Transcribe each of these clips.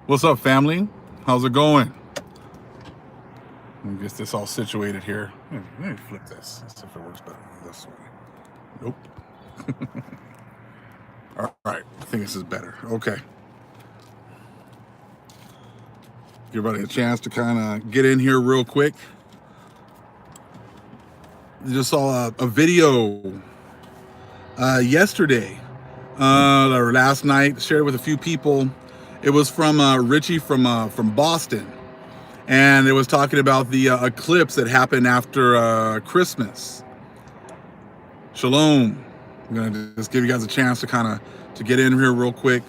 What's up, family? How's it going? Let me get this all situated here. Let me flip this. Let's see if it works better this way. Nope. All right. I think this is better. Okay. Give everybody a chance to kind of get in here real quick. I just saw a video yesterday or last night. Shared it with a few people. It was from Richie from Boston. And it was talking about the eclipse that happened after Christmas. Shalom. I'm gonna just give you guys a chance to get in here real quick.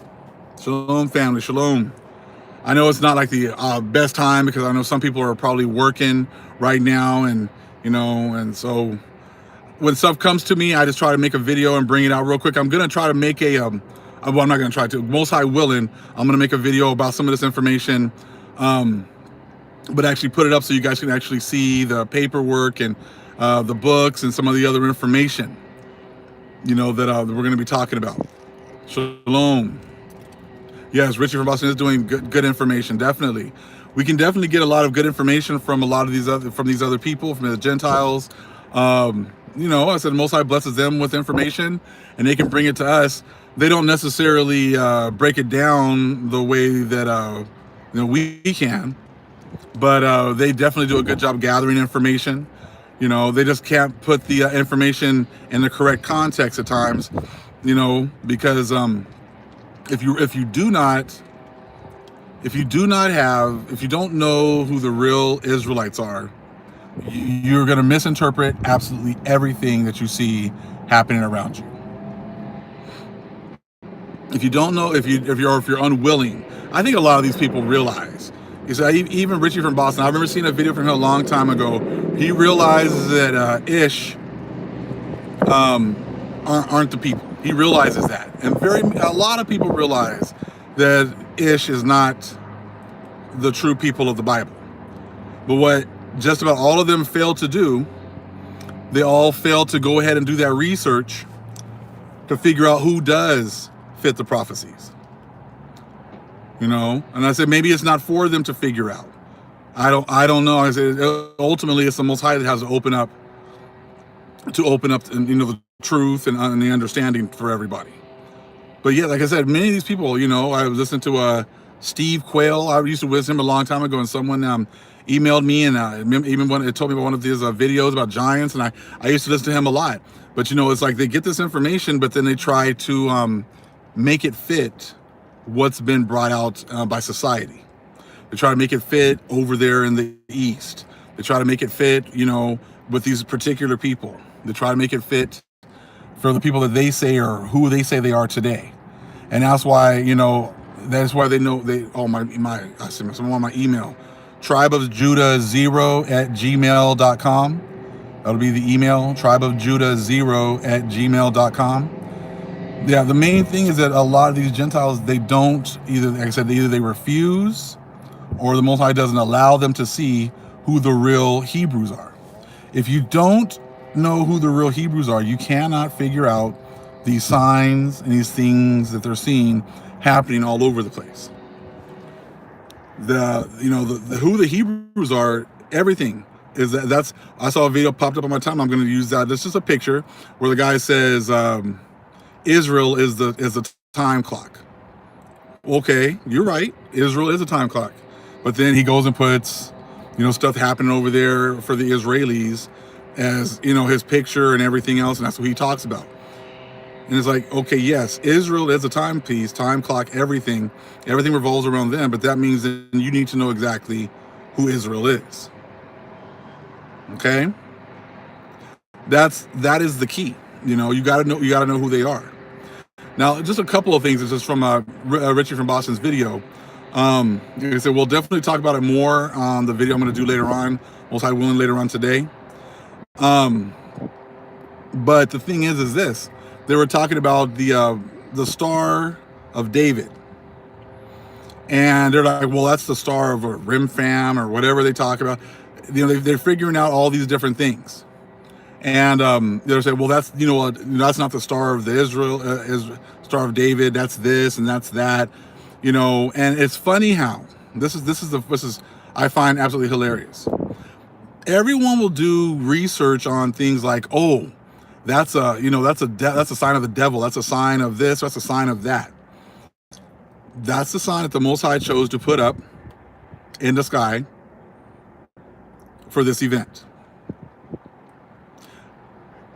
Shalom, family. Shalom. I know it's not like the best time because I know some people are probably working right now, and so when stuff comes to me, I just try to make a video and bring it out real quick. I'm gonna try to make a well, I'm not gonna try to. Most High willing, I'm gonna make a video about some of this information. But actually put it up so you guys can actually see the paperwork and the books and some of the other information, that we're going to be talking about. Shalom. Yes, Richie from Boston is doing good information. Definitely, we can definitely get a lot of good information from a lot of these other people, from the Gentiles. I said Most High blesses them with information, and they can bring it to us. They don't necessarily break it down the way that we can. But they definitely do a good job gathering information. They just can't put the information in the correct context at times, because if you don't know who the real Israelites are, you're going to misinterpret absolutely everything that you see happening around you. If you don't know, if you're unwilling, I think a lot of these people realize. So even Richie from Boston, I remember seeing a video from him a long time ago. He realizes that Ish aren't the people. He realizes that, and a lot of people realize that Ish is not the true people of the Bible. But what just about all of them failed to do, they all failed to go ahead and do that research to figure out who does fit the prophecies. And I said maybe it's not for them to figure out. I don't know. I said ultimately it's the Most High that has to open up, the truth and the understanding for everybody. But yeah, like I said, many of these people, I was listening to Steve Quayle. I used to listen to him a long time ago, and someone emailed me and it told me about one of these videos about giants, and I used to listen to him a lot. But it's like they get this information, but then they try to make it fit what's been brought out by society. They try to make it fit over there in the East. They try to make it fit, with these particular people. They try to make it fit for the people that they say or who they say they are today. And that's why, they know I sent someone on my email, tribeofjudah0@gmail.com. That'll be the email, tribeofjudah0@gmail.com. Yeah, the main thing is that a lot of these Gentiles, they don't either, like I said, either they refuse or the Most High doesn't allow them to see who the real Hebrews are. If you don't know who the real Hebrews are, you cannot figure out these signs and these things that they're seeing happening all over the place. Who the Hebrews are, everything is that's. I saw a video popped up on my time. I'm going to use that. This is a picture where the guy says, Israel is the time clock. Okay, you're right. Israel is a time clock. But then he goes and puts, stuff happening over there for the Israelis as, his picture and everything else. And that's what he talks about. And it's like, okay, yes, Israel is a timepiece, time clock, everything. Everything revolves around them. But that means that you need to know exactly who Israel is. Okay? That is the key. You got to know who they are. Now, just a couple of things. This is from Richie from Boston's video. Like I said, we'll definitely talk about it more on the video I'm going to do later on, most high willing later on today. But the thing is this: they were talking about the Star of David, and they're like, well, that's the star of a Rimfam or whatever they talk about. They're figuring out all these different things. And they'll say, well, that's that's not the star of the Star of David. That's this and that's that. You know, and it's funny how this is I find absolutely hilarious. Everyone will do research on things like, oh, that's a, you know, that's a sign of the devil. That's a sign of this. That's a sign of that. That's the sign that the Most High chose to put up in the sky for this event.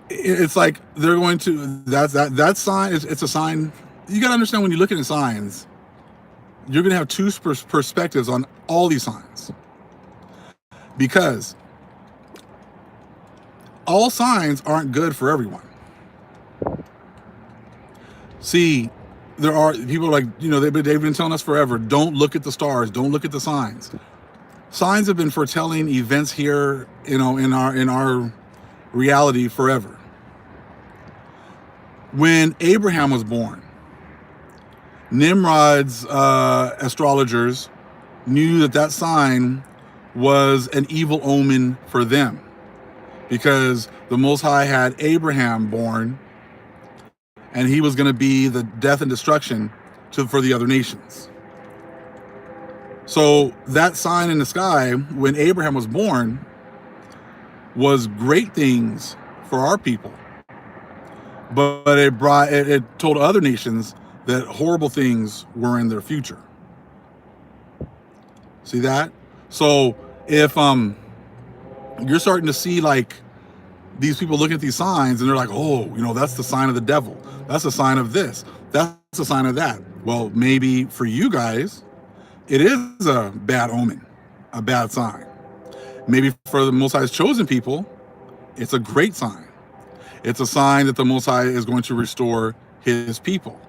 It's like they're going to that sign. It's a sign. You got to understand, when you look at signs, you're going to have two perspectives on all these signs, because all signs aren't good for everyone. See, there are people like, you know, they've been telling us forever, don't look at the stars, don't look at the signs. Signs have been foretelling events here, you know, in our reality forever. When Abraham was born, Nimrod's astrologers knew that that sign was an evil omen for them, because the Most High had Abraham born, and he was going to be the death and destruction for the other nations. So that sign in the sky when Abraham was born was great things for our people, but it told other nations that horrible things were in their future. See that? So if you're starting to see like these people looking at these signs and they're like, oh, you know, that's the sign of the devil. That's a sign of this. That's a sign of that. Well, maybe for you guys, it is a bad omen, a bad sign. Maybe for the Most High's chosen people, it's a great sign. It's a sign that the Most High is going to restore his people.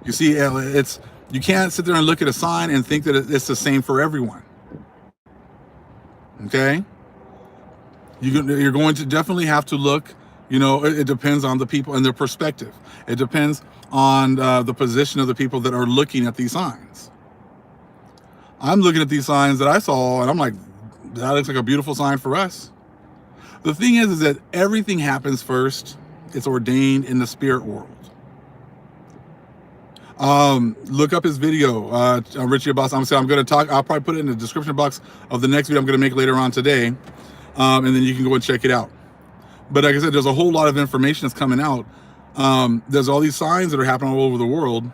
You see, you can't sit there and look at a sign and think that it's the same for everyone. Okay? You're going to definitely have to look, you know, it depends on the people and their perspective. It depends on the position of the people that are looking at these signs. I'm looking at these signs that I saw, and I'm like, that looks like a beautiful sign for us. The thing is that everything happens first. It's ordained in the spirit world. Look up his video, Richie Abbas. I'm going to talk. I'll probably put it in the description box of the next video I'm going to make later on today. And then you can go and check it out. But like I said, there's a whole lot of information that's coming out. There's all these signs that are happening all over the world,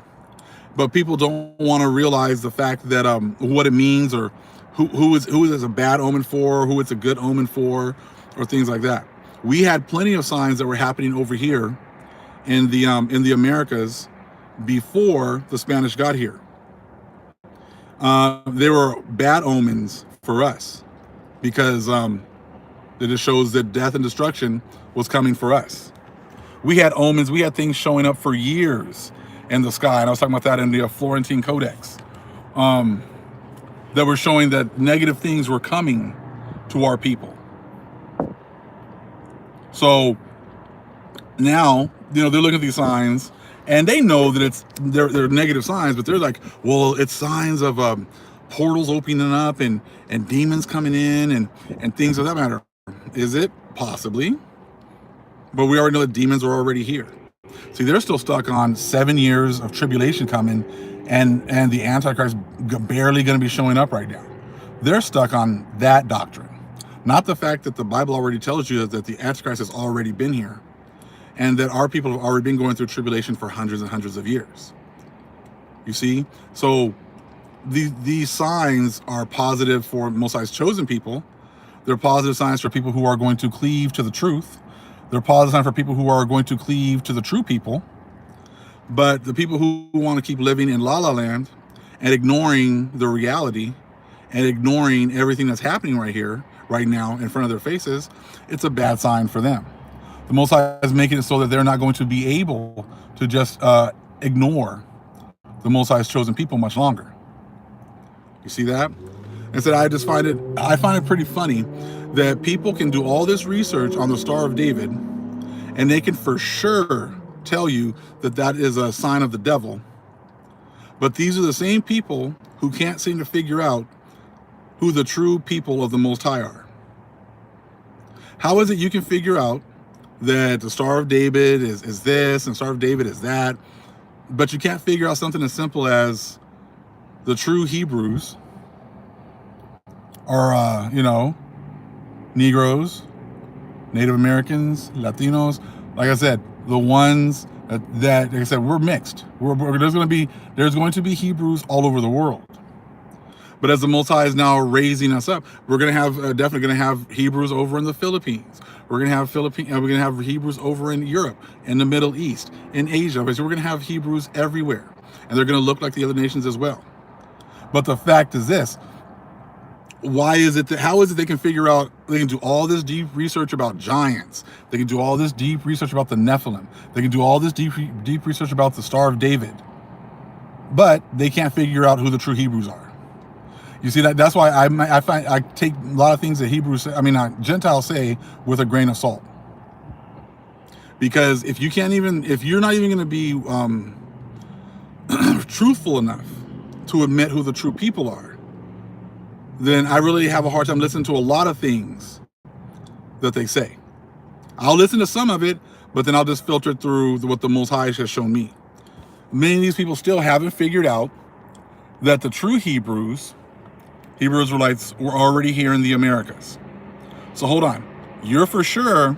but people don't want to realize the fact that what it means, or who is a bad omen for, or who it's a good omen for, or things like that. We had plenty of signs that were happening over here in the Americas before the Spanish got here. They were bad omens for us, because it just shows that death and destruction was coming for us. We had omens, we had things showing up for years in the sky, and I was talking about that in the Florentine Codex, that were showing that negative things were coming to our people. So now, you know, they're looking at these signs, and they know that they're negative signs, but they're like, well, it's signs of portals opening up and demons coming in and things of that matter. Is it? Possibly. But we already know that demons are already here. See, they're still stuck on 7 years of tribulation coming, and the Antichrist barely going to be showing up right now. They're stuck on that doctrine. Not the fact that the Bible already tells you that the Antichrist has already been here, and that our people have already been going through tribulation for hundreds and hundreds of years. You see? So these signs are positive for Most High's chosen people. They're positive signs for people who are going to cleave to the truth. They're positive signs for people who are going to cleave to the true people. But the people who want to keep living in La La Land and ignoring the reality and ignoring everything that's happening right here, right now, in front of their faces, it's a bad sign for them. The Most High is making it so that they're not going to be able to just ignore the Most High's chosen people much longer. You see that? And said, I find it pretty funny that people can do all this research on the Star of David, and they can for sure tell you that that is a sign of the devil. But these are the same people who can't seem to figure out who the true people of the Most High are. How is it you can figure out that the Star of David is this and Star of David is that, But you can't figure out something as simple as the true Hebrews are, Negroes, Native Americans, Latinos. Like I said, the ones that like I said, we're mixed. There's going to be Hebrews all over the world. But as the Most High is now raising us up, we're going to have definitely going to have Hebrews over in the Philippines. We're going to have we're going to have Hebrews over in Europe, in the Middle East, in Asia. So we're going to have Hebrews everywhere, and they're going to look like the other nations as well. But the fact is this: how is it they can figure out, they can do all this deep research about giants, they can do all this deep research about the Nephilim, they can do all this deep research about the Star of David, but they can't figure out who the true Hebrews are? You see, that's why I take a lot of things that Gentiles say with a grain of salt. Because if you're not even going to be truthful enough to admit who the true people are, then I really have a hard time listening to a lot of things that they say. I'll listen to some of it, but then I'll just filter it through what the Most High has shown me. Many of these people still haven't figured out that the true Hebrew Israelites were already here in the Americas. So hold on. You're for sure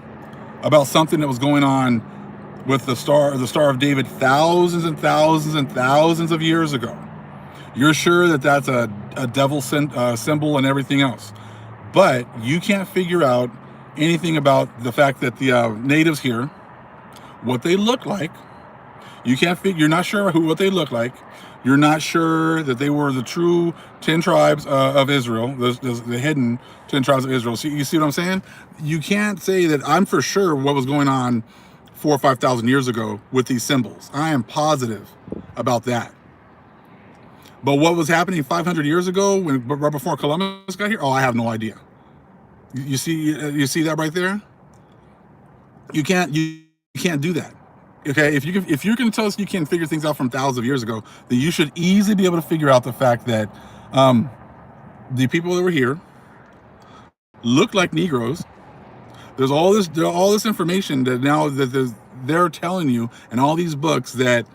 about something that was going on with the Star of David thousands and thousands and thousands of years ago. You're sure that that's a devil symbol and everything else. But you can't figure out anything about the fact that the natives here, what they look like. You're not sure what they look like. You're not sure that they were the true 10 tribes of Israel, the hidden 10 tribes of Israel. So you see what I'm saying? You can't say that I'm for sure what was going on 4,000 or 5,000 years ago with these symbols. I am positive about that. But what was happening 500 years ago, right before Columbus got here? Oh, I have no idea. You see that right there? You can't do that. Okay, if you're going to tell us you can figure things out from thousands of years ago, then you should easily be able to figure out the fact that the people that were here look like Negroes. There's all this information that now that they're telling you, and all these books that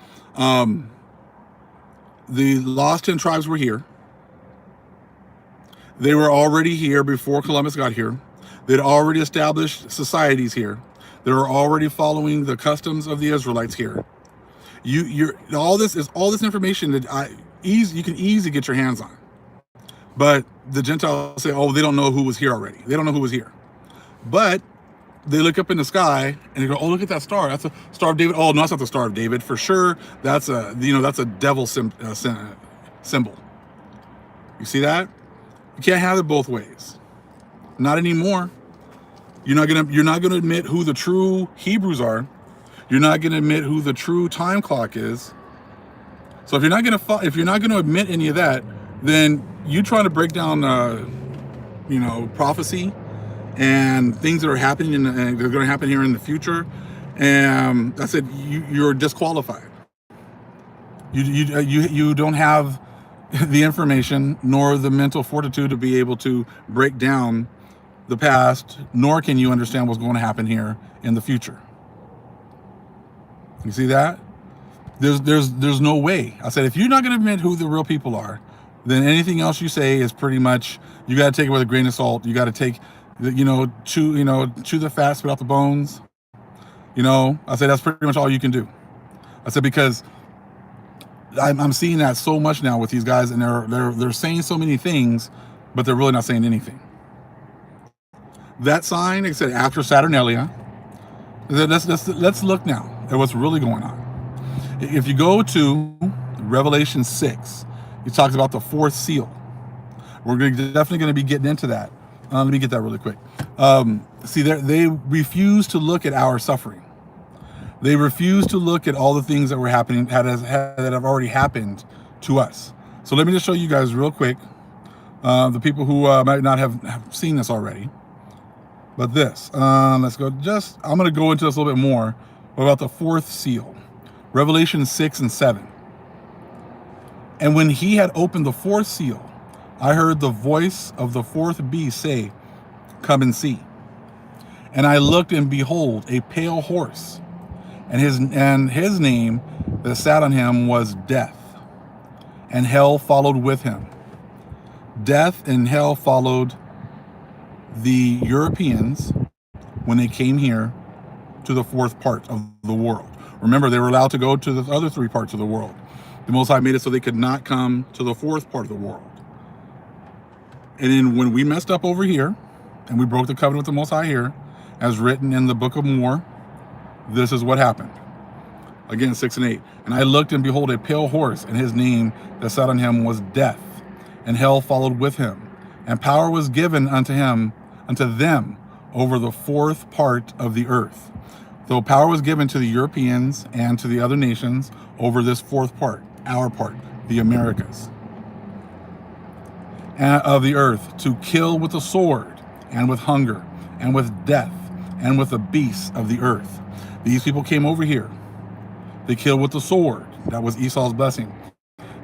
the lost 10 tribes were here. They were already here before Columbus got here. They'd already established societies here. They were already following the customs of the Israelites here. All this information that you can easily get your hands on. But the Gentiles say, oh, they don't know who was here already. They don't know who was here. But they look up in the sky and they go, oh, look at that star. That's a Star of David. Oh, no, that's not the Star of David. For sure, that's a devil symbol. You see that? You can't have it both ways. Not anymore. You're not gonna admit who the true Hebrews are. You're not gonna admit who the true time clock is. So if you're not gonna admit any of that, then you trying to break down, prophecy and things that are happening and they're going to happen here in the future. And I said you're disqualified. You don't have the information nor the mental fortitude to be able to break down the past, nor can you understand what's going to happen here in the future. You see that? There's no way. I said if you're not going to admit who the real people are, then anything else you say is pretty much, you got to take it with a grain of salt. You got to take, chew the fat, spit out the bones. I said that's pretty much all you can do. I said because I'm seeing that so much now with these guys, and they're saying so many things, but they're really not saying anything. That sign, like I said, after Saturnalia. Let's look now at what's really going on. If you go to Revelation 6, he talks about the fourth seal. We're definitely going to be getting into that. Let me get that really quick. See, they refuse to look at our suffering. They refuse to look at all the things that were happening, that have already happened to us. So let me just show you guys real quick, the people who might not have seen this already. But this, let's go. I'm going to go into this a little bit more about the fourth seal, Revelation 6 and 7. And when he had opened the fourth seal, I heard the voice of the fourth beast say, "Come and see." And I looked, and behold, a pale horse. and his name that sat on him was Death, and hell followed with him. Death and hell followed the Europeans when they came here to the fourth part of the world. Remember, they were allowed to go to the other three parts of the world. The Most High made it so they could not come to the fourth part of the world. And then when we messed up over here, and we broke the covenant with the Most High here, as written in the book of More, this is what happened. Again, 6 and 8. And I looked, and behold, a pale horse, and his name that sat on him was Death, and hell followed with him. And power was given unto them over the fourth part of the earth. Though power was given to the Europeans and to the other nations over this fourth part, our part, the Americas, of the earth, to kill with the sword, and with hunger, and with death, and with the beasts of the earth. These people came over here. They killed with the sword. That was Esau's blessing.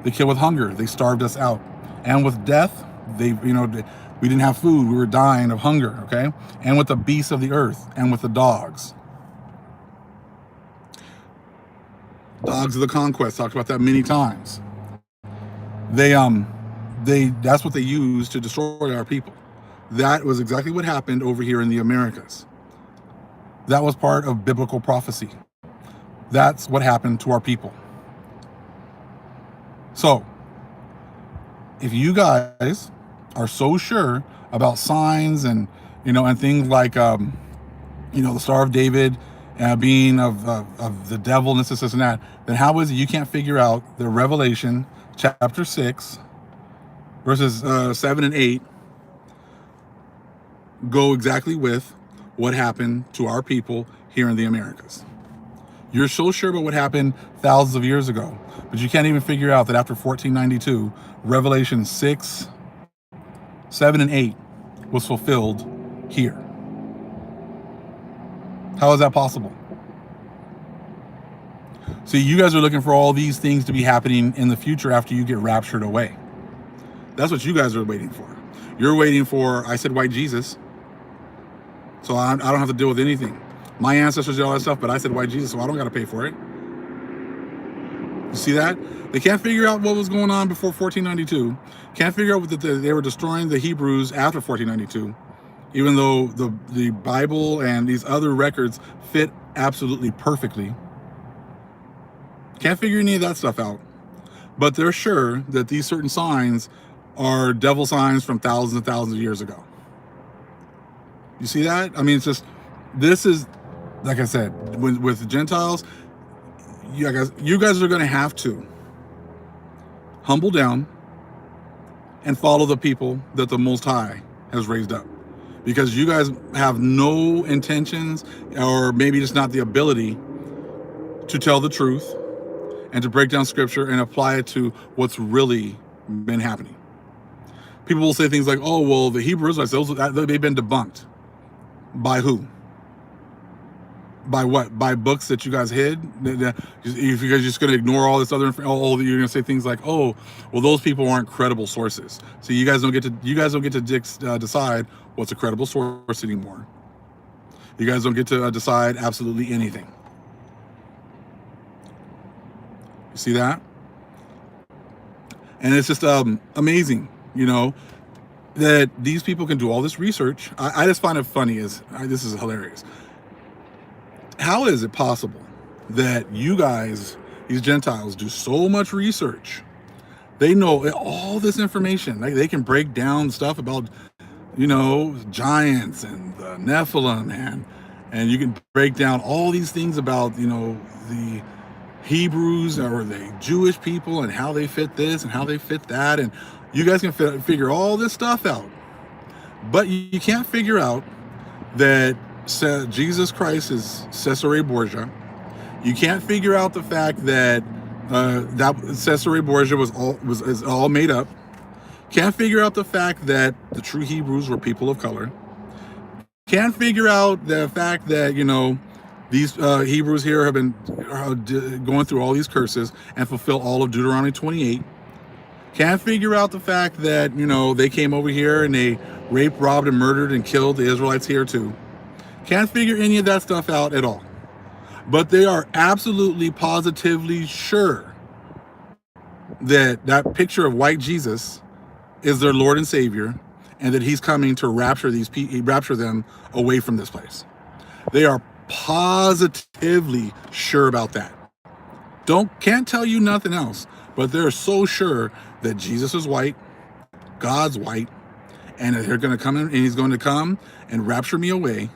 They killed with hunger. They starved us out. And with death, we didn't have food. We were dying of hunger, okay? And with the beasts of the earth, and with the dogs. Dogs of the conquest. Talked about that many times. That's what they used to destroy our people. That was exactly what happened over here in the Americas. That was part of biblical prophecy. That's what happened to our people. So, if you guys are so sure about signs and things like the Star of David being of the devil and this and that, then how is it you can't figure out the Revelation chapter 6 verses 7 and 8 go exactly with what happened to our people here in the Americas? You're so sure about what happened thousands of years ago, but you can't even figure out that after 1492, Revelation 6, 7, and 8 was fulfilled here. How is that possible? See, you guys are looking for all these things to be happening in the future after you get raptured away. That's what you guys are waiting for. You're waiting for, I said white Jesus, so I don't have to deal with anything. My ancestors did all that stuff, but I said white Jesus, so I don't got to pay for it. You see that? They can't figure out what was going on before 1492. Can't figure out that they were destroying the Hebrews after 1492, even though the Bible and these other records fit absolutely perfectly. Can't figure any of that stuff out. But they're sure that these certain signs are devil signs from thousands and thousands of years ago. You see that? I mean, it's just, this is, like I said, with the Gentiles, you guys are going to have to humble down and follow the people that the Most High has raised up. Because you guys have no intentions, or maybe just not the ability, to tell the truth and to break down scripture and apply it to what's really been happening. People will say things like, oh, well, the Hebrew Israelites, they've been debunked. By who? By what? By books that you guys hid? If you guys are just going to ignore all this other information, you're going to say things like, oh, well, those people aren't credible sources. So you guys don't get to decide what's a credible source anymore. You guys don't get to decide absolutely anything. You see that? And it's just amazing, that these people can do all this research. I just find it funny. This is hilarious. How is it possible that you guys, these Gentiles, do so much research? They know all this information. They can break down stuff about, giants and the Nephilim, and you can break down all these things about, the Hebrews or the Jewish people and how they fit this and how they fit that, and you guys can figure all this stuff out. But you can't figure out that Jesus Christ is Caesarea Borgia. You can't figure out the fact that that Caesarea Borgia is all made up. Can't figure out the fact that the true Hebrews were people of color. Can't figure out the fact that these Hebrews here have been going through all these curses and fulfill all of Deuteronomy 28. Can't figure out the fact that they came over here and they raped, robbed, and murdered and killed the Israelites here too. Can't figure any of that stuff out at all. But they are absolutely positively sure that that picture of white Jesus is their Lord and Savior, and that he's coming to rapture them away from this place. They are positively sure about that. Can't tell you nothing else, but they're so sure that Jesus is white, God's white, and that they're going to come in, and he's going to come and rapture me away,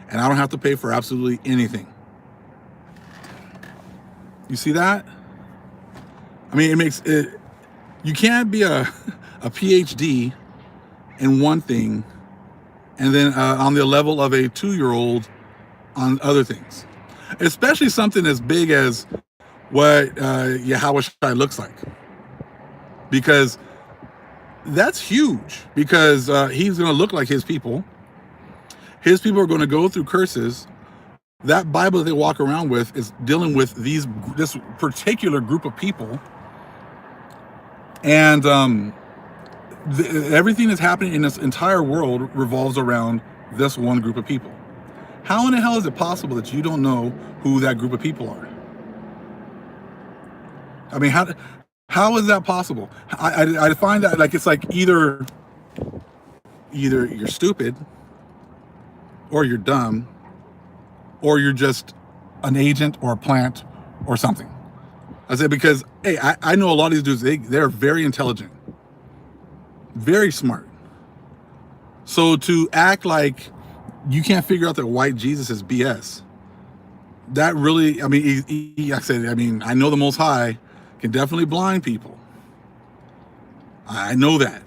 and I don't have to pay for absolutely anything. You see that? I mean, it makes it. You can't be a PhD in one thing, and then on the level of a 2-year-old on other things, especially something as big as what Yahweh Shai looks like, because that's huge. Because he's going to look like his people. His people are going to go through curses. That Bible that they walk around with is dealing with this particular group of people, and everything that's happening in this entire world revolves around this one group of people. How in the hell is it possible that you don't know who that group of people are? I mean, how is that possible? I find that like it's like either you're stupid, or you're dumb, or you're just an agent or a plant or something. I said, because hey, I know a lot of these dudes, they're very intelligent, very smart. So to act like you can't figure out that white Jesus is BS, that really, I mean, I know the Most High can definitely blind people. I know that.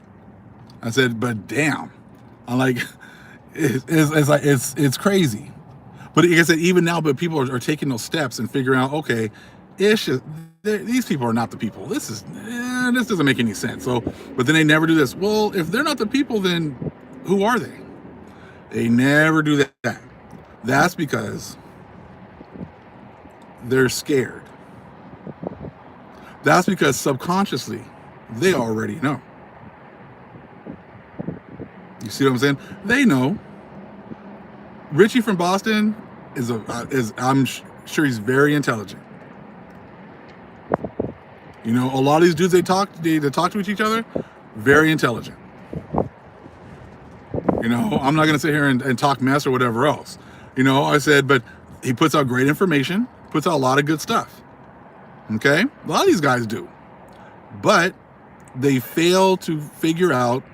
I said, but damn, I'm like, it's crazy. But like I said, even now, but people are taking those steps and figuring out, okay, these people are not the people. This doesn't make any sense. So, but then they never do this. Well, if they're not the people, then who are they? They never do that. That's because they're scared. That's because subconsciously they already know. You see what I'm saying? They know. Richie from Boston I'm sure he's very intelligent. You know, a lot of these dudes they talk to each other, very intelligent. You know, I'm not gonna sit here and talk mess or whatever else. You know, I said, but he puts out great information, puts out a lot of good stuff. Okay, a lot of these guys do, but they fail to figure out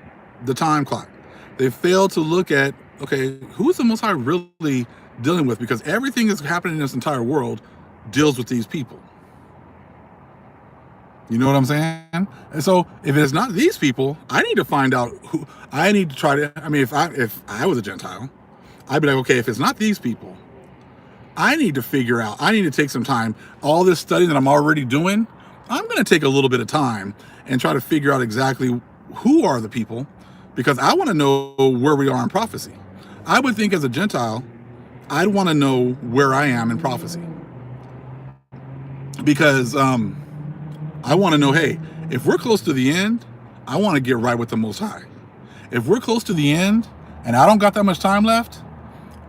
the time clock. They fail to look at, okay, who's the Most High really dealing with? Because everything that's happening in this entire world deals with these people. You know what I'm saying? And so if it's not these people, I need to find out who. I need to try to, I mean, if I was a Gentile, I'd be like, okay, if it's not these people, I need to figure out, I need to take some time. All this study that I'm already doing, I'm going to take a little bit of time and try to figure out exactly who are the people, because I want to know where we are in prophecy. I would think as a Gentile, I'd want to know where I am in prophecy, because I want to know, hey, if we're close to the end, I want to get right with the Most High. If we're close to the end and I don't got that much time left,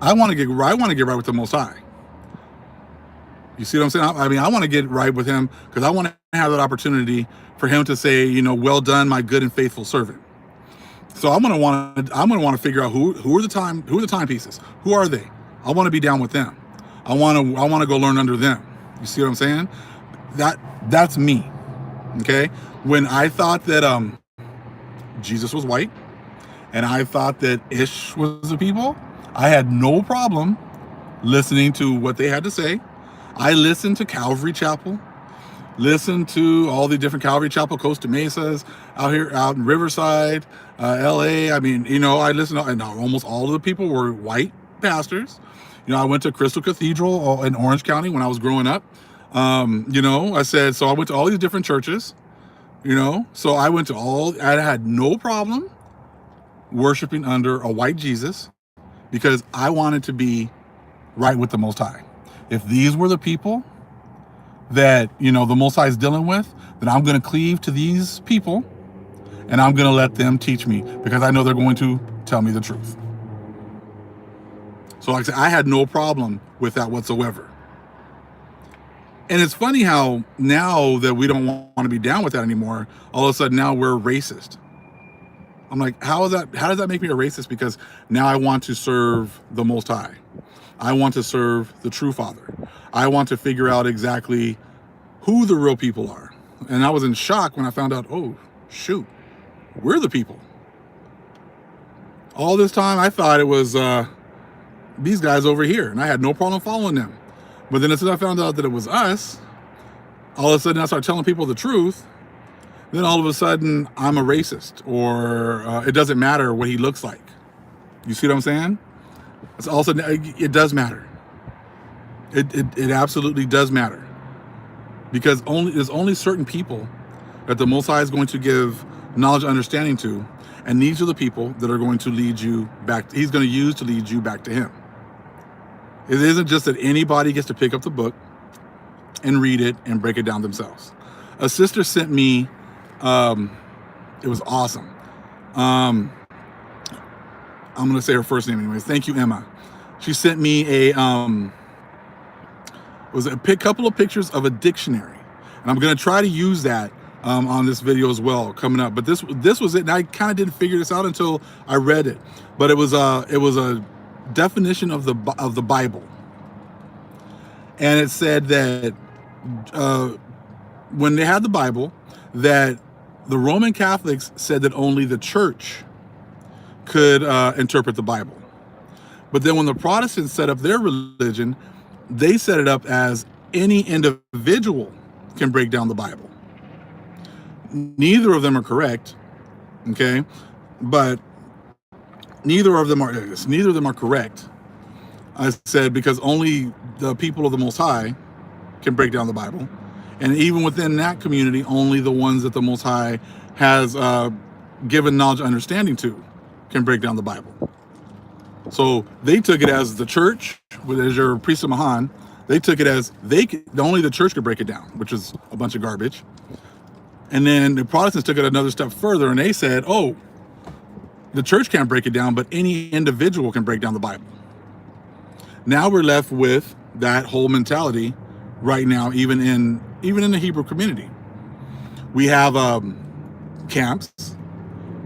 I want to get right with the Most High. You see what I'm saying? I mean, I want to get right with him because I want to have that opportunity for him to say, you know, well done, my good and faithful servant. So I'm gonna want to figure out who are the timepieces. Who are they? I want to be down with them. I want to go learn under them. You see what I'm saying? That's me. Okay. When I thought that Jesus was white, and I thought that Ish was the people, I had no problem listening to what they had to say. I listened to Calvary Chapel, listened to all the different Calvary Chapel, Costa Mesas, out in Riverside, LA. I mean, you know, I listened to, and almost all of the people were white pastors. You know, I went to Crystal Cathedral in Orange County when I was growing up. You know, so I went to all these different churches, you know, so I had no problem worshiping under a white Jesus because I wanted to be right with the Most High. If these were the people that, you know, the Most High is dealing with, then I'm going to cleave to these people and I'm going to let them teach me because I know they're going to tell me the truth. So like I said, I had no problem with that whatsoever. And it's funny how now that we don't want to be down with that anymore, all of a sudden now we're racist. I'm like, how does that make me a racist? Because now I want to serve the Most High. I want to serve the true Father. I want to figure out exactly who the real people are. And I was in shock when I found out, oh, shoot, we're the people. All this time I thought it was these guys over here, and I had no problem following them. But then as soon as I found out that it was us, all of a sudden I started telling people the truth. Then all of a sudden I'm a racist, or it doesn't matter what he looks like. You see what I'm saying? It's also, it does matter. It absolutely does matter, because there's only certain people that the Most High is going to give knowledge and understanding to, and these are the people that are going to lead you back. He's going to use to lead you back to Him. It isn't just that anybody gets to pick up the book and read it and break it down themselves. A sister sent me, it was awesome. I'm going to say her first name anyways. Thank you, Emma. She sent me couple of pictures of a dictionary, and I'm going to try to use that on this video as well coming up. But this was it, and I kind of didn't figure this out until I read it. But it was a definition of the Bible, and it said that when they had the Bible, that the Roman Catholics said that only the church could interpret the Bible. But then when the Protestants set up their religion, they set it up as any individual can break down the Bible. Neither of them are correct, okay? But neither of them are correct. I said, because only the people of the Most High can break down the Bible. And even within that community, only the ones that the Most High has given knowledge and understanding to can break down the Bible. So they took it as the church, as your priest of Mahan, they took it as only the church could break it down, which is a bunch of garbage. And then the Protestants took it another step further, and they said, oh, the church can't break it down, but any individual can break down the Bible. Now we're left with that whole mentality right now, even in the Hebrew community. We have camps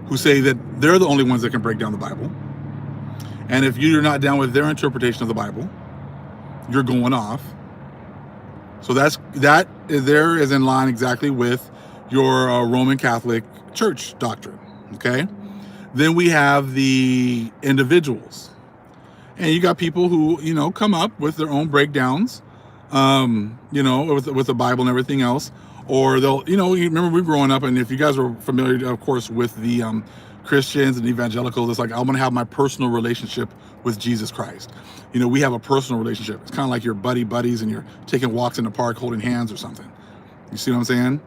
who say that they're the only ones that can break down the Bible. And if you're not down with their interpretation of the Bible, you're going off. So that is in line exactly with your Roman Catholic Church doctrine, okay? Then we have the individuals. And you got people who, come up with their own breakdowns, with the Bible and everything else. Or they'll, remember we growing up, and if you guys are familiar, of course, with the Christians and evangelicals, it's like, I'm going to have my personal relationship with Jesus Christ. We have a personal relationship. It's kind of like your buddies, and you're taking walks in the park holding hands or something. You see what I'm saying?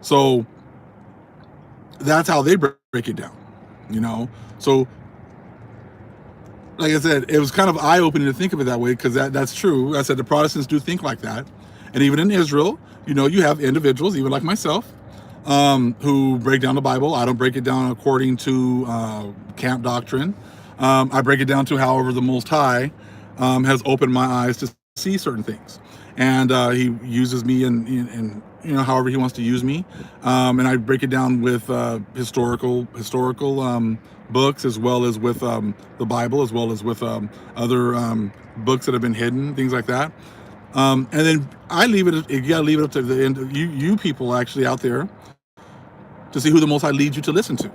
So that's how they break it down, So like I said, it was kind of eye-opening to think of it that way, because that's true. I said the Protestants do think like that. And even in Israel, you have individuals, even like myself, who break down the Bible. I don't break it down according to camp doctrine. I break it down to however the Most High has opened my eyes to see certain things. And he uses me in however he wants to use me. And I break it down with historical books, as well as with the Bible, as well as with other books that have been hidden, things like that. And then I you gotta leave it up to the end, you people actually out there, to see who the Most High leads you to listen to.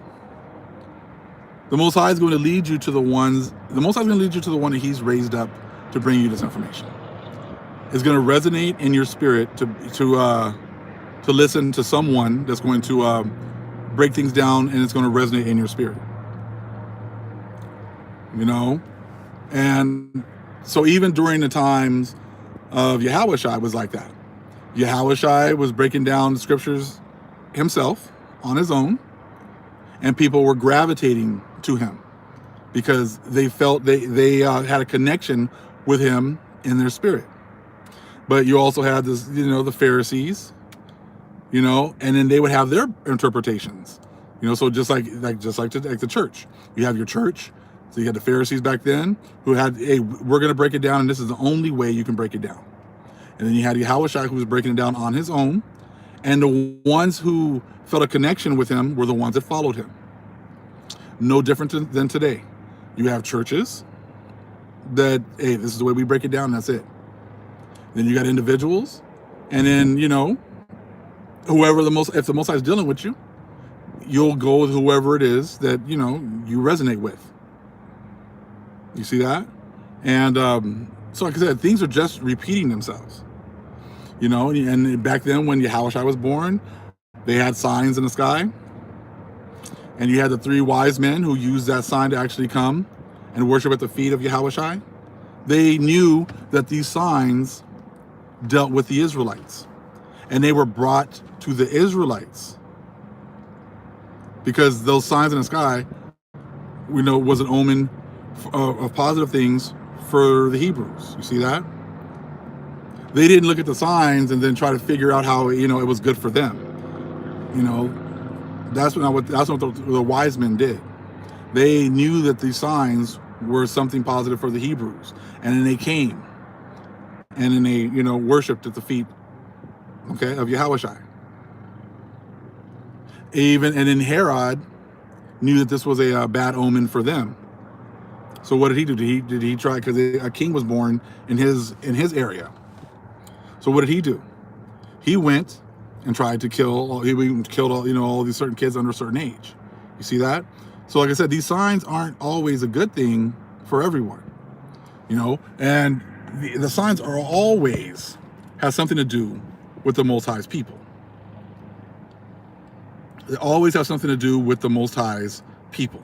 The Most High is going to lead you to the one that He's raised up to bring you this information. It's going to resonate in your spirit to listen to someone that's going to break things down, and it's going to resonate in your spirit. And so even during the times of Yahushua was like that. Yahushua was breaking down the scriptures himself on his own, and people were gravitating to him because they felt they had a connection with him in their spirit. But you also had this, the Pharisees, and then they would have their interpretations, so just like the church. You have your church. So you had the Pharisees back then who had, hey, we're going to break it down, and this is the only way you can break it down. And then you had Yahushua, who was breaking it down on his own. And the ones who felt a connection with him were the ones that followed him. No different than today. You have churches that, hey, this is the way we break it down, and that's it. Then you got individuals, and then, you know, if the Most High is dealing with you, you'll go with whoever it is that, you know, you resonate with. You see that? And so, like I said, things are just repeating themselves. You know, and back then when Yahushua was born, they had signs in the sky. And you had the 3 wise men who used that sign to actually come and worship at the feet of Yahushua. They knew that these signs dealt with the Israelites. And they were brought to the Israelites. Because those signs in the sky, we know, was an omen of positive things for the Hebrews. You see that? They didn't look at the signs and then try to figure out how, you know, it was good for them. You know, that's what the wise men did. They knew that these signs were something positive for the Hebrews, and then they came, and then they, you know, worshipped at the feet, okay, of Yahushua. And then Herod knew that this was a bad omen for them. So what did he do? Did he try, because a king was born in his area. So what did he do? He went and tried to kill. He killed all, you know, all these certain kids under a certain age. You see that? So like I said, these signs aren't always a good thing for everyone. You know, and the signs are always has something to do with the Most High's people. They always have something to do with the Most High's people.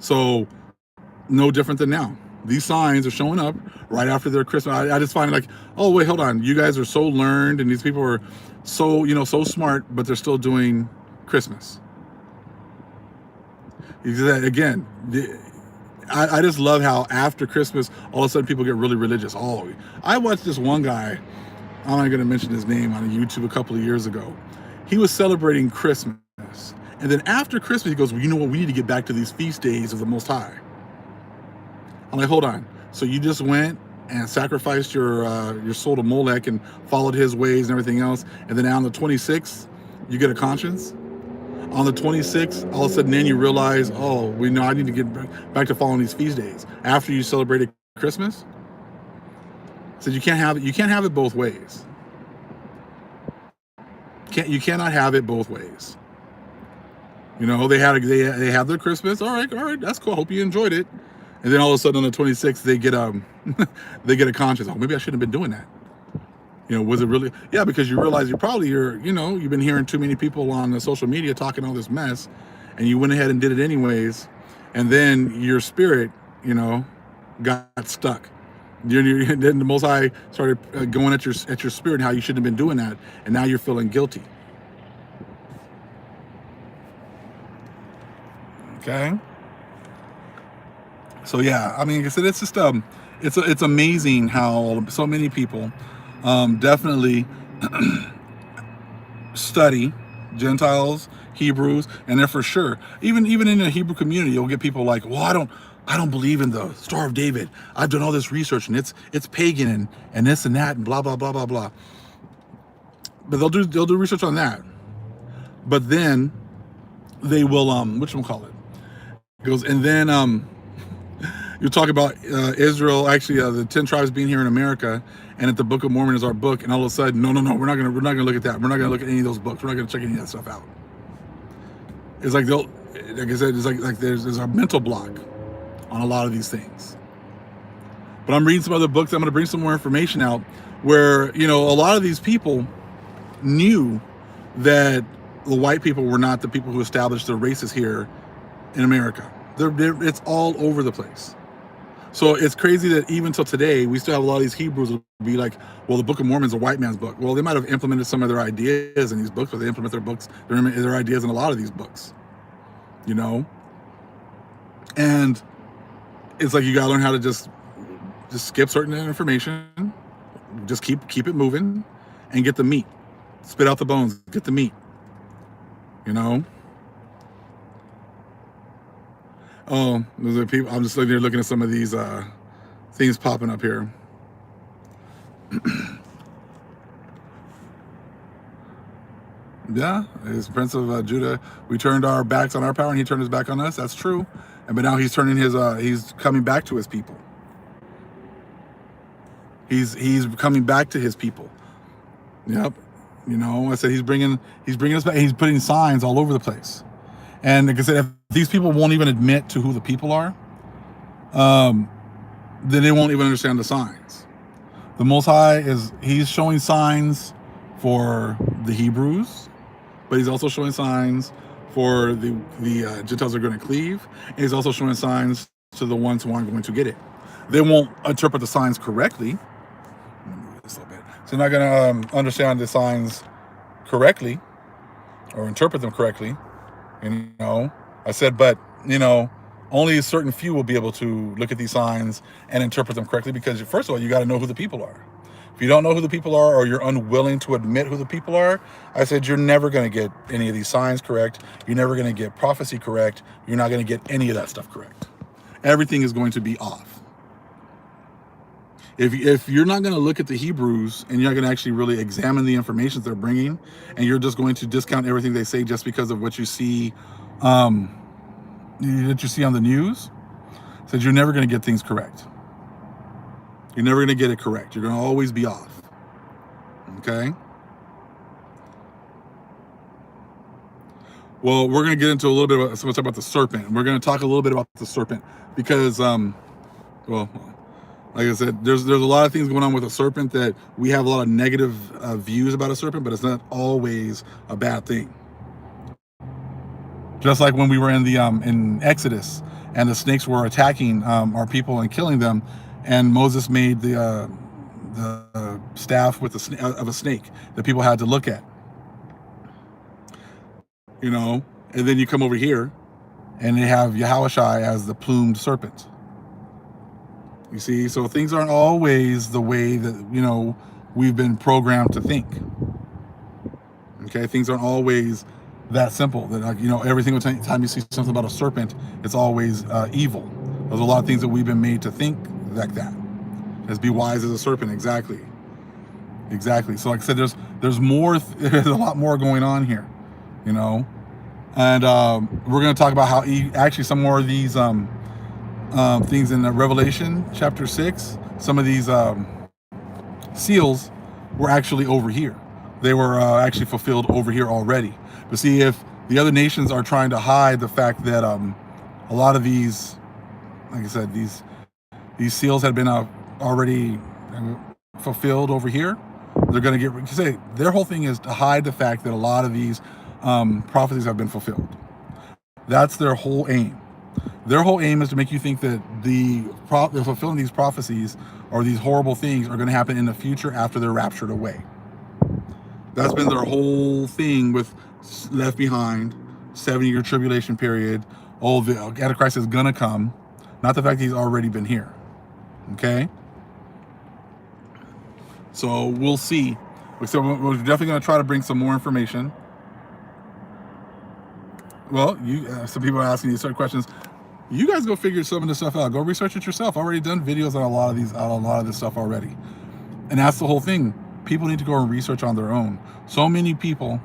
So no different than now. These signs are showing up right after their Christmas. I just find it like, oh wait, hold on. You guys are so learned, and these people are so, you know, so smart, but they're still doing Christmas. Again, I just love how after Christmas, all of a sudden people get really religious. Oh, I watched this one guy, I'm not going to mention his name, on YouTube a couple of years ago. He was celebrating Christmas. And then after Christmas, he goes, well, you know what? We need to get back to these feast days of the Most High. I'm like, hold on. So you just went and sacrificed your soul to Molech and followed his ways and everything else. And then on the 26th, you get a conscience. On the 26th, all of a sudden then you realize, oh, we know I need to get back to following these feast days. After you celebrated Christmas, so you can't have it both ways. You cannot have it both ways. You know, they have their Christmas. All right, that's cool. Hope you enjoyed it. And then all of a sudden on the 26th, they get a conscience. Oh, maybe I shouldn't have been doing that. You know, was it really? Yeah, because you realize you've been hearing too many people on the social media talking all this mess, and you went ahead and did it anyways. And then your spirit, you know, got stuck. Then the Most High started going at your spirit and how you shouldn't have been doing that, and now you're feeling guilty. Okay. So yeah, I mean, like I said, it's just it's amazing how so many people definitely study Gentiles, Hebrews, and they're for sure. Even in the Hebrew community, you'll get people like, well, I don't believe in the Star of David. I've done all this research and it's pagan and this and that and blah blah blah blah blah. But they'll do research on that. But then they will whatchamacallit? It goes, and then you talk about Israel, actually the 10 tribes being here in America, and that the Book of Mormon is our book, and all of a sudden, no, we're not gonna look at that. We're not gonna look at any of those books. We're not gonna check any of that stuff out. It's like like I said, it's like there's a mental block on a lot of these things. But I'm reading some other books. I'm gonna bring some more information out where, you know, a lot of these people knew that the white people were not the people who established the races here in America. It's all over the place. So it's crazy that even till today, we still have a lot of these Hebrews who be like, well, the Book of Mormon is a white man's book. Well, they might have implemented some of their ideas in these books, but they implement their ideas in a lot of these books, you know? And it's like, you gotta learn how to just skip certain information, just keep it moving, and get the meat. Spit out the bones, get the meat, you know? Oh, those are I'm just looking at some of these things popping up here. Yeah, he's Prince of Judah. We turned our backs on our power, and he turned his back on us. That's true. And but now he's turning his. He's coming back to his people. He's coming back to his people. Yep. I said he's bringing us back. He's putting signs all over the place. And like I said, if these people won't even admit to who the people are, then they won't even understand the signs. The Most High he's showing signs for the Hebrews, but he's also showing signs for the Gentiles are going to cleave, and he's also showing signs to the ones who aren't going to get it. They won't interpret the signs correctly. Let me move this a little bit. So they're not going to understand the signs correctly or interpret them correctly. I said, but only a certain few will be able to look at these signs and interpret them correctly, because first of all, you got to know who the people are. If you don't know who the people are, or you're unwilling to admit who the people are, I said, you're never going to get any of these signs correct. You're never going to get prophecy correct. You're not going to get any of that stuff correct. Everything is going to be off. If you're not going to look at the Hebrews and you're not going to actually really examine the information they're bringing, and you're just going to discount everything they say just because of what you see, that you see on the news, said you're never going to get things correct. You're never going to get it correct. You're going to always be off. Okay? Well, we're going to get into a little bit about, so let's talk about the serpent. We're going to talk a little bit about the serpent because, well, like I said, there's a lot of things going on with a serpent that we have a lot of negative views about a serpent, but it's not always a bad thing. Just like when we were in Exodus, and the snakes were attacking our people and killing them, and Moses made the staff with of a snake that people had to look at. And then you come over here, and they have Yahushua as the plumed serpent. You see, so things aren't always the way that we've been programmed to think. Okay, things aren't always that simple. That every single time you see something about a serpent, it's always evil. There's a lot of things that we've been made to think like that. As be wise as a serpent, exactly. So like I said, there's more. There's a lot more going on here, and we're going to talk about how actually some more of these things in the Revelation chapter 6. Some of these seals were actually over here. They were actually fulfilled over here already. But see, if the other nations are trying to hide the fact that a lot of these, like I said, these seals had been already fulfilled over here, they're going to say their whole thing is to hide the fact that a lot of these prophecies have been fulfilled. That's their whole aim. Their whole aim is to make you think that they're fulfilling these prophecies or these horrible things are going to happen in the future after they're raptured away. That's been their whole thing with Left Behind, 70-year tribulation period. Oh, the Antichrist is going to come. Not the fact that he's already been here. Okay? So we'll see. So we're definitely going to try to bring some more information. Well, some people are asking you certain questions. You guys go figure some of this stuff out. Go research it yourself. I've already done videos on a lot of this stuff already. And that's the whole thing. People need to go and research on their own. So many people,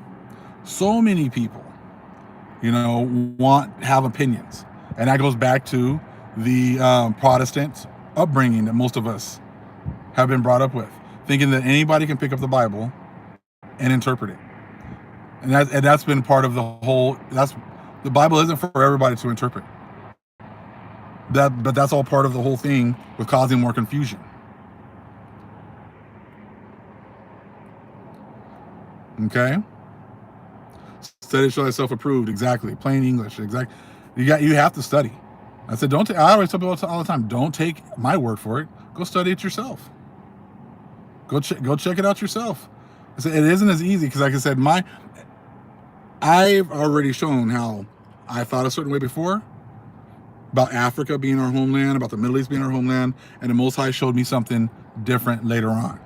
have opinions. And that goes back to the Protestant upbringing that most of us have been brought up with, thinking that anybody can pick up the Bible and interpret it. And that's been part of the whole. The Bible isn't for everybody to interpret. But that's all part of the whole thing with causing more confusion. Okay. Study show thyself approved. Exactly. Plain English. Exactly. You have to study. I said, I always tell people all the time, don't take my word for it. Go study it yourself. Go check it out yourself. I said, it isn't as easy because, like I said, I've already shown how I thought a certain way before about Africa being our homeland, about the Middle East being our homeland, and the Most High showed me something different later on.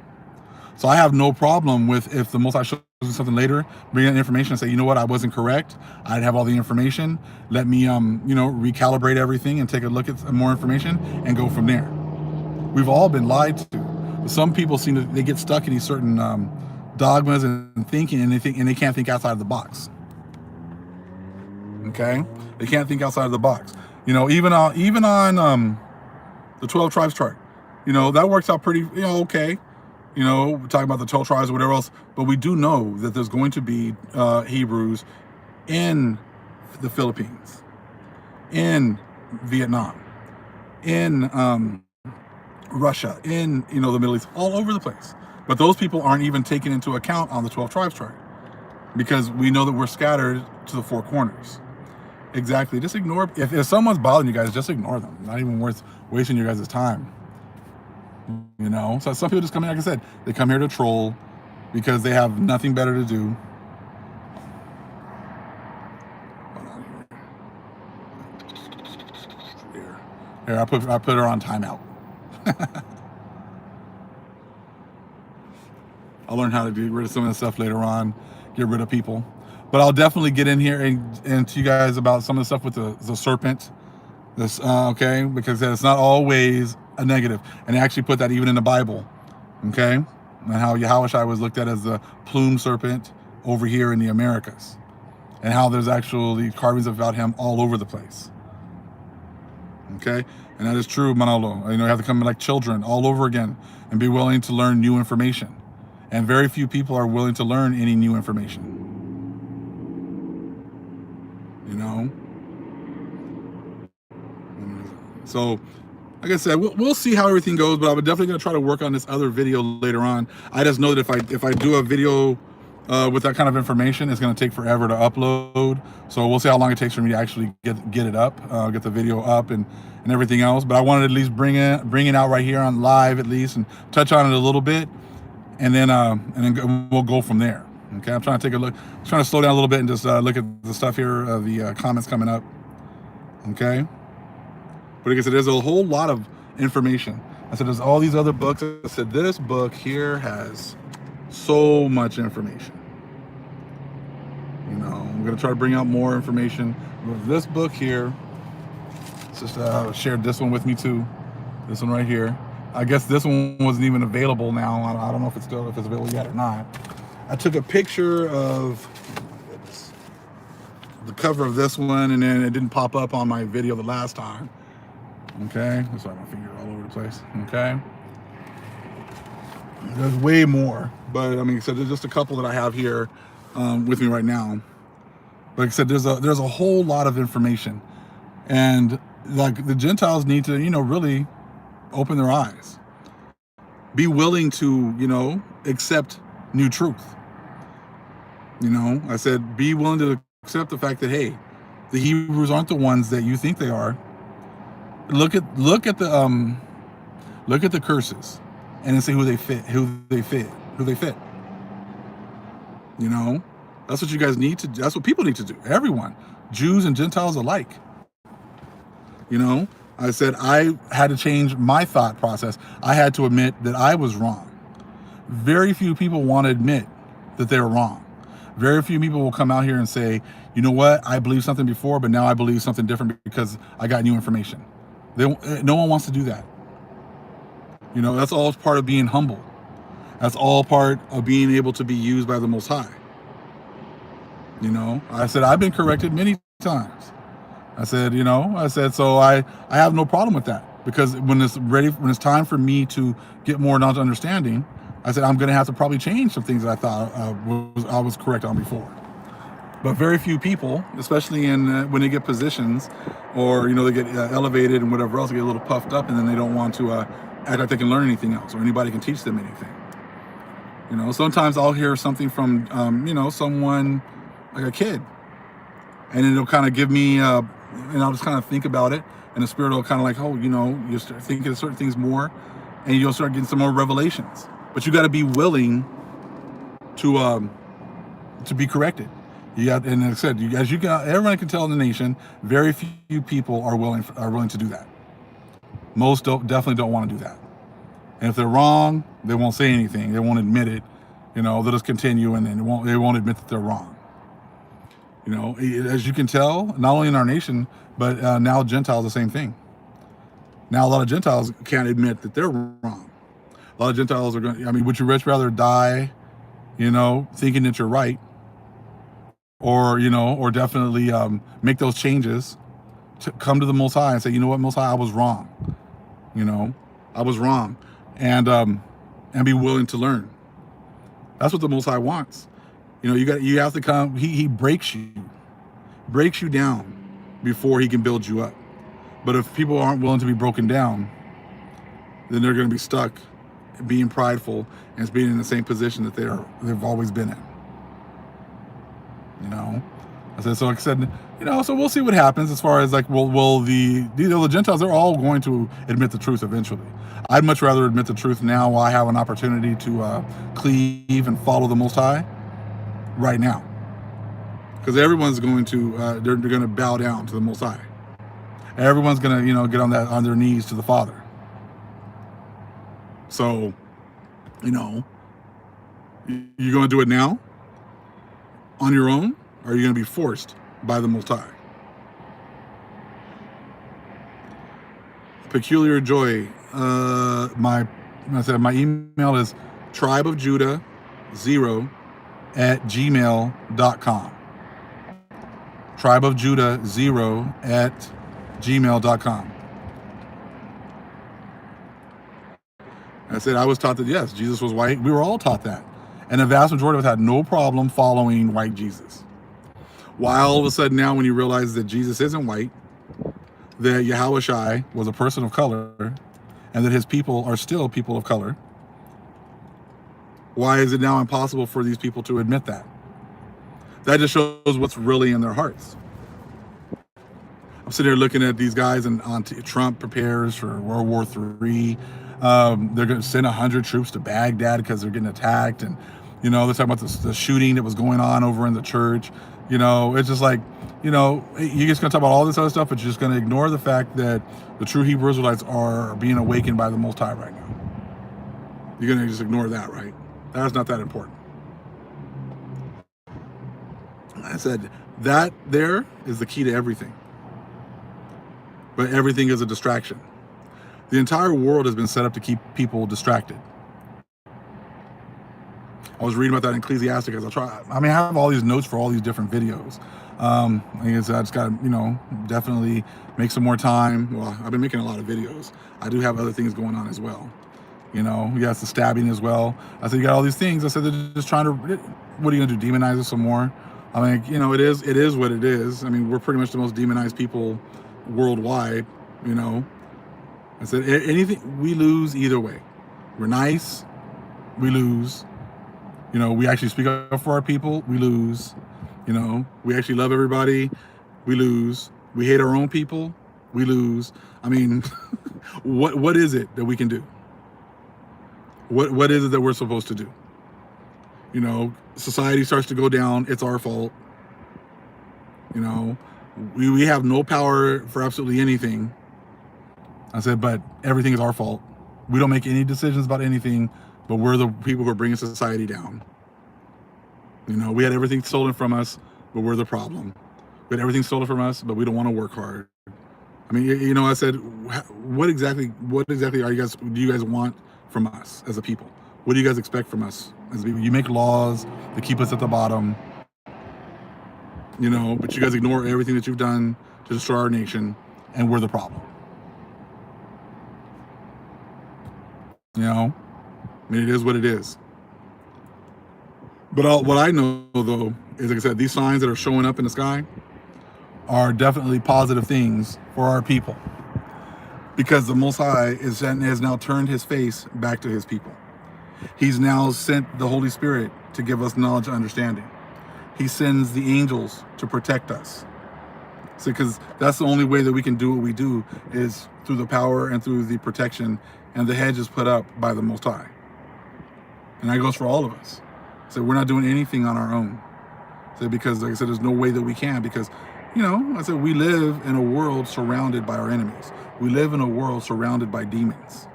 So I have no problem with if the Most High shows me something later, bring that information and say, you know what, I wasn't correct. I didn't have all the information. Let me, recalibrate everything and take a look at some more information and go from there. We've all been lied to. Some people they get stuck in these certain dogmas and thinking, and they can't think outside of the box. Okay, they can't think outside of the box. You know, even on the 12 tribes chart, you know, that works out pretty, you know, okay. You know, we're talking about the 12 tribes or whatever else, but we do know that there's going to be Hebrews in the Philippines, in Vietnam, in Russia, in, you know, the Middle East, all over the place. But those people aren't even taken into account on the 12 tribes chart, because we know that we're scattered to the four corners. Exactly. Just ignore, if someone's bothering you guys, just ignore them. Not even worth wasting your guys' time. You know, so some people just come in, like I said, they come here to troll because they have nothing better to do. Here, I put her on timeout. I'll learn how to get rid of some of the stuff later on, get rid of people. But I'll definitely get in here and to you guys about some of the stuff with the serpent. This okay, because it's not always a negative, and they actually put that even in the Bible. Okay, and how Yahushua was looked at as the plume serpent over here in the Americas, and how there's actually carvings about him all over the place. Okay, and that is true, Manolo. You know, you have to come like children all over again and be willing to learn new information. And very few people are willing to learn any new information. You know? So, like I said, we'll see how everything goes, but I'm definitely going to try to work on this other video later on. I just know that if I do a video with that kind of information, it's going to take forever to upload. So we'll see how long it takes for me to actually get it up, get the video up and everything else. But I wanted to at least bring it out right here on live at least and touch on it a little bit, and then we'll go from there. Okay, I'm trying to take a look. I'm trying to slow down a little bit and just look at the stuff here, the comments coming up. Okay. But like I said, there's a whole lot of information. I said there's all these other books. I said this book here has so much information. You know, I'm going to try to bring out more information. With this book here, just shared this one with me too. This one right here. I guess this one wasn't even available now. I don't know if it's available yet or not. I took a picture of the cover of this one, and then it didn't pop up on my video the last time. Okay, that's why my finger all over the place. Okay, there's way more, but I mean, so there's just a couple that I have here with me right now. But like I said, there's a whole lot of information, and like the Gentiles need to, you know, really open their eyes, be willing to, you know, accept new truth. You know, I said, be willing to accept the fact that, hey, the Hebrews aren't the ones that you think they are. Look at the curses, and then see who they fit. You know, that's what you guys need to do. That's what people need to do. Everyone, Jews and Gentiles alike. You know, I said I had to change my thought process. I had to admit that I was wrong. Very few people want to admit that they were wrong. Very few people will come out here and say, you know what, I believed something before, but now I believe something different because I got new information. No one wants to do that. You know, that's all part of being humble. That's all part of being able to be used by the Most High. You know, I said, I've been corrected many times. I said, you know, so I have no problem with that, because when it's time for me to get more knowledge and understanding, I said, I'm going to have to probably change some things that I thought I was correct on before. But very few people, especially when they get positions, or, you know, they get elevated and whatever else, they get a little puffed up, and then they don't want to act like they can learn anything else, or anybody can teach them anything. You know, sometimes I'll hear something from, you know, someone like a kid, and it'll kind of give me, and I'll just kind of think about it, and the Spirit will kind of like, oh, you know, you start thinking of certain things more, and you'll start getting some more revelations. But you got to be willing to be corrected. You got, and like I said, everyone can tell in the nation, very few people are willing to do that. Most definitely don't want to do that. And if they're wrong, they won't say anything. They won't admit it. You know, they'll just continue, and then they won't admit that they're wrong. You know, as you can tell, not only in our nation, but now Gentiles, the same thing. Now a lot of Gentiles can't admit that they're wrong. A lot of Gentiles are going, I mean, would you rather die thinking that you're right, or definitely make those changes to come to the Most High and say, you know what, Most High, I was wrong. I was wrong, and be willing to learn. That's what the Most High wants. You have to come. He breaks you down before he can build you up. But if people aren't willing to be broken down, then they're going to be stuck being prideful and being in the same position that they've always been in. So like I said, so we'll see what happens as far as like, will the Gentiles, they're all going to admit the truth eventually. I'd much rather admit the truth now while I have an opportunity to cleave and follow the Most High right now. Because everyone's going to, they're going to bow down to the Most High. Everyone's going to, get on their knees to the Father. So, you're going to do it now on your own, or are you going to be forced by the Most High? Peculiar Joy. My email is tribeofjudah0@gmail.com. tribeofjudah0@gmail.com. I said I was taught that, yes, Jesus was white. We were all taught that. And the vast majority of us had no problem following white Jesus. Why all of a sudden now, when you realize that Jesus isn't white, that Yahushua was a person of color, and that his people are still people of color, why is it now impossible for these people to admit that? That just shows what's really in their hearts. I'm sitting here looking at these guys, and Trump prepares for World War III. They're going to send 100 troops to Baghdad because they're getting attacked, and they're talking about the shooting that was going on over in the church. It's just like, you're just going to talk about all this other stuff, but you're just going to ignore the fact that the true Hebrew Israelites are being awakened by the Most High right now. You're going to just ignore that, right? That's not that important. I said that there is the key to everything. But everything is a distraction. The entire world has been set up to keep people distracted. I was reading about that in Ecclesiastes. I have all these notes for all these different videos. I just got to, definitely make some more time. Well, I've been making a lot of videos. I do have other things going on as well. You got the stabbing as well. I said, you got all these things. I said, they're just trying to, what are you going to do, demonize us some more? It is what it is. We're pretty much the most demonized people worldwide, I said, anything, we lose either way. We're nice, we lose. We actually speak up for our people, we lose. We actually love everybody, we lose. We hate our own people, we lose. What is it that we can do? What is it that we're supposed to do? Society starts to go down, it's our fault. We have no power for absolutely anything. I said, but everything is our fault. We don't make any decisions about anything, but we're the people who are bringing society down. We had everything stolen from us, but we're the problem. We had everything stolen from us, but we don't want to work hard. I said, what exactly do you guys want from us as a people? What do you guys expect from us as a people? You make laws that keep us at the bottom, but you guys ignore everything that you've done to destroy our nation, and we're the problem. It is what it is. But what I know, though, is, like I said, these signs that are showing up in the sky are definitely positive things for our people. Because the Most High has now turned his face back to his people. He's now sent the Holy Spirit to give us knowledge and understanding. He sends the angels to protect us. Because that's the only way that we can do what we do, is through the power and through the protection and the hedge is put up by the Most High. And that goes for all of us. So we're not doing anything on our own. So because, like I said, there's no way that we can, because, I said, we live in a world surrounded by our enemies. We live in a world surrounded by demons.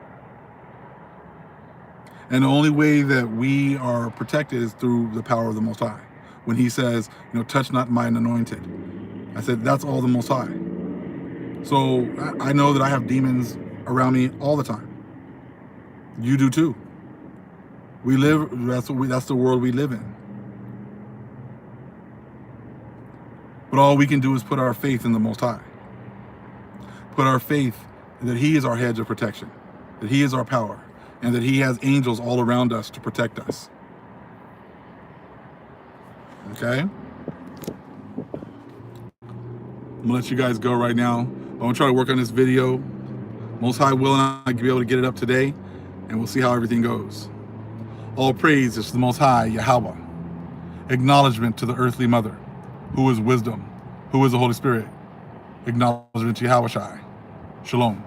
And the only way that we are protected is through the power of the Most High. When he says, touch not mine anointed. I said, that's all the Most High. So I know that I have demons around me all the time. You do too. We live, that's the world we live in. But all we can do is put our faith in the Most High. Put our faith that He is our hedge of protection, that He is our power, and that He has angels all around us to protect us. Okay? I'm gonna let you guys go right now. I'm gonna try to work on this video. Most High willing, I'll be able to get it up today, and we'll see how everything goes. All praise is to the Most High, Yahweh. Acknowledgement to the earthly mother, who is wisdom, who is the Holy Spirit. Acknowledgement to Yahweh Shai. Shalom.